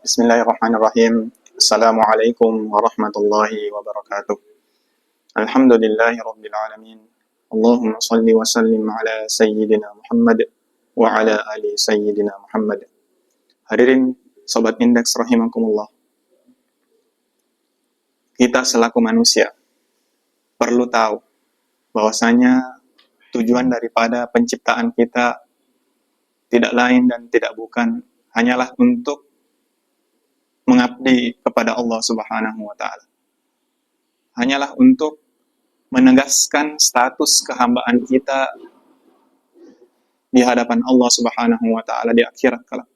Bismillahirrahmanirrahim. Assalamualaikum warahmatullahi wabarakatuh. Alhamdulillahi rabbil alamin. Allahumma salli wa sallim ala sayyidina Muhammad wa ala ali sayyidina Muhammad. Hadirin sobat indeks rahimakumullah. Kita selaku manusia perlu tahu bahwasanya tujuan daripada penciptaan kita tidak lain dan tidak bukan hanyalah untuk mengabdi kepada Allah Subhanahu wa taala. Hanyalah untuk menegaskan status kehambaan kita di hadapan Allah Subhanahu wa taala di akhirat kelak.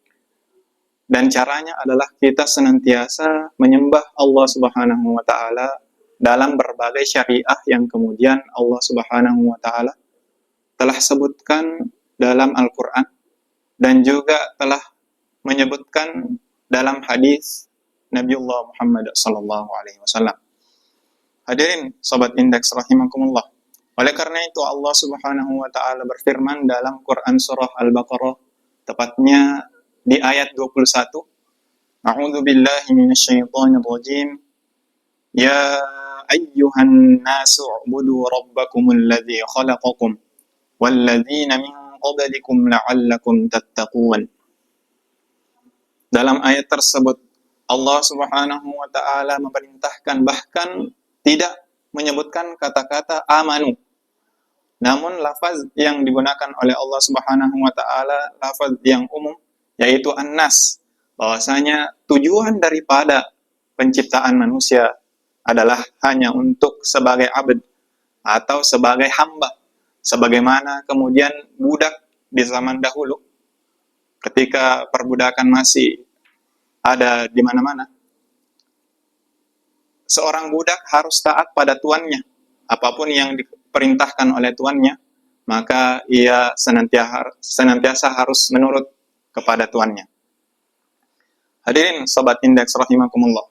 Dan caranya adalah kita senantiasa menyembah Allah Subhanahu wa taala dalam berbagai syariah yang kemudian Allah Subhanahu wa taala telah sebutkan dalam Al-Qur'an dan juga telah menyebutkan dalam hadis Nabiullah Muhammad sallallahu alaihi wasallam. Hadirin sobat indeks rahimakumullah. Oleh karena itu Allah Subhanahu wa taala berfirman dalam Quran surah Al-Baqarah tepatnya di ayat 21. A'udzu billahi minasyaitonir rajim. Ya ayyuhan nasu ubudu rabbakumul ladzi khalaqakum wal ladzina min qablikum la'allakum tattaqun. Dalam ayat tersebut Allah Subhanahu wa taala memerintahkan, bahkan tidak menyebutkan kata-kata amanu. Namun lafaz yang digunakan oleh Allah Subhanahu wa taala lafaz yang umum yaitu an-nas. Bahwasanya tujuan daripada penciptaan manusia adalah hanya untuk sebagai abd atau sebagai hamba. Sebagaimana kemudian budak di zaman dahulu ketika perbudakan masih ada di mana-mana. Seorang budak harus taat pada tuannya. Apapun yang diperintahkan oleh tuannya, maka ia senantiasa harus menurut kepada tuannya. Hadirin sobat indeks rahimakumullah.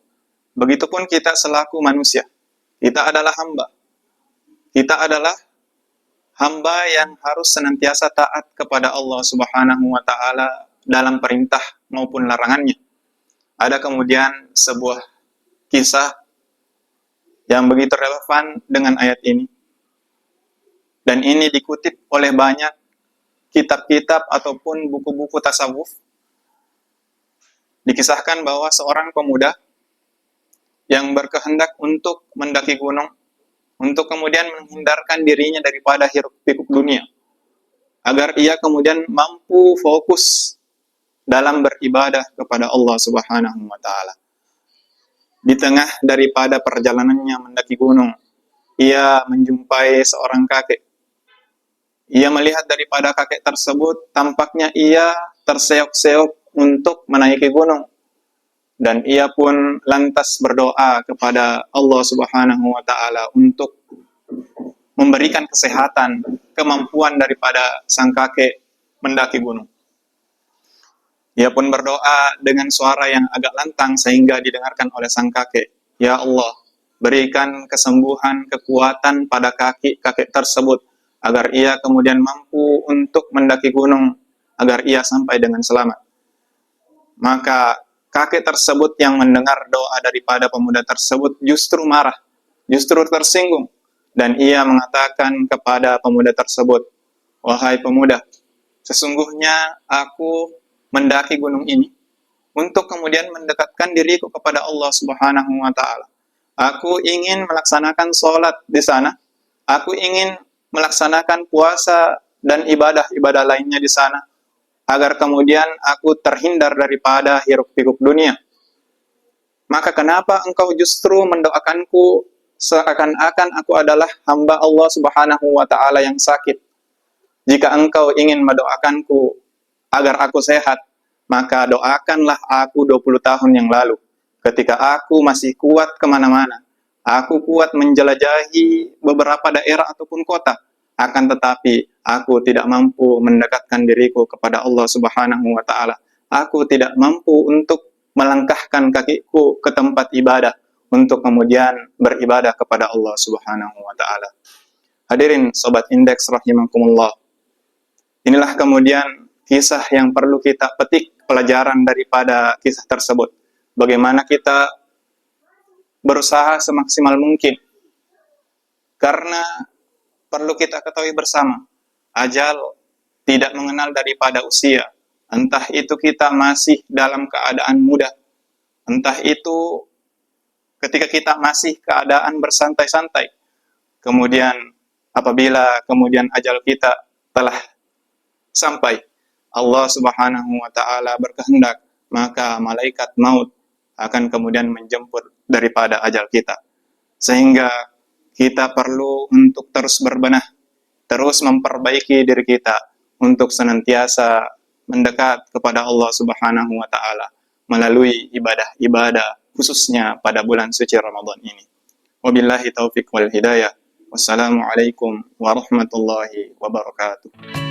Begitupun kita selaku manusia. Kita adalah hamba. Kita adalah hamba yang harus senantiasa taat kepada Allah Subhanahu wa taala dalam perintah maupun larangannya. Ada kemudian sebuah kisah yang begitu relevan dengan ayat ini. Dan ini dikutip oleh banyak kitab-kitab ataupun buku-buku tasawuf. Dikisahkan bahwa seorang pemuda yang berkehendak untuk mendaki gunung, untuk kemudian menghindarkan dirinya daripada hiruk-pikuk dunia, agar ia kemudian mampu fokus dalam beribadah kepada Allah Subhanahu wa taala. Di tengah daripada perjalanannya mendaki gunung, ia menjumpai seorang kakek. Ia melihat daripada kakek tersebut, tampaknya ia terseok-seok untuk menaiki gunung. Dan ia pun lantas berdoa kepada Allah Subhanahu wa taala untuk memberikan kesehatan, kemampuan daripada sang kakek mendaki gunung. Ia pun berdoa dengan suara yang agak lantang sehingga didengarkan oleh sang kakek. Ya Allah, berikan kesembuhan, kekuatan pada kaki kakek tersebut agar ia kemudian mampu untuk mendaki gunung, agar ia sampai dengan selamat. Maka kakek tersebut yang mendengar doa daripada pemuda tersebut justru marah, justru tersinggung. Dan ia mengatakan kepada pemuda tersebut, wahai pemuda, sesungguhnya aku mendaki gunung ini untuk kemudian mendekatkan diriku kepada Allah Subhanahu wa taala. Aku ingin melaksanakan sholat di sana. Aku ingin melaksanakan puasa dan ibadah-ibadah lainnya di sana agar kemudian aku terhindar daripada hiruk-pikuk dunia. Maka kenapa engkau justru mendoakanku seakan-akan aku adalah hamba Allah Subhanahu wa taala yang sakit? Jika engkau ingin mendoakanku agar aku sehat, maka doakanlah aku 20 tahun yang lalu, ketika aku masih kuat kemana-mana. Aku kuat menjelajahi beberapa daerah ataupun kota, akan tetapi aku tidak mampu mendekatkan diriku kepada Allah Subhanahu wa taala. Aku tidak mampu untuk melangkahkan kakiku ke tempat ibadah untuk kemudian beribadah kepada Allah Subhanahu wa taala. Hadirin sobat indeks rahimakumullah. Inilah kemudian kisah yang perlu kita petik pelajaran daripada kisah tersebut. bagaimana kita berusaha semaksimal mungkin. Karena perlu kita ketahui bersama, ajal tidak mengenal daripada usia. Entah itu kita masih dalam keadaan muda, entah itu ketika kita masih keadaan bersantai-santai. Kemudian apabila kemudian ajal kita telah sampai, Allah Subhanahu wa taala berkehendak, maka malaikat maut akan kemudian menjemput daripada ajal kita. Sehingga kita perlu untuk terus berbenah, terus memperbaiki diri kita untuk senantiasa mendekat kepada Allah Subhanahu wa taala melalui ibadah-ibadah khususnya pada bulan suci Ramadan ini. Wabillahi taufik wal hidayah. Wassalamualaikum warahmatullahi wabarakatuh.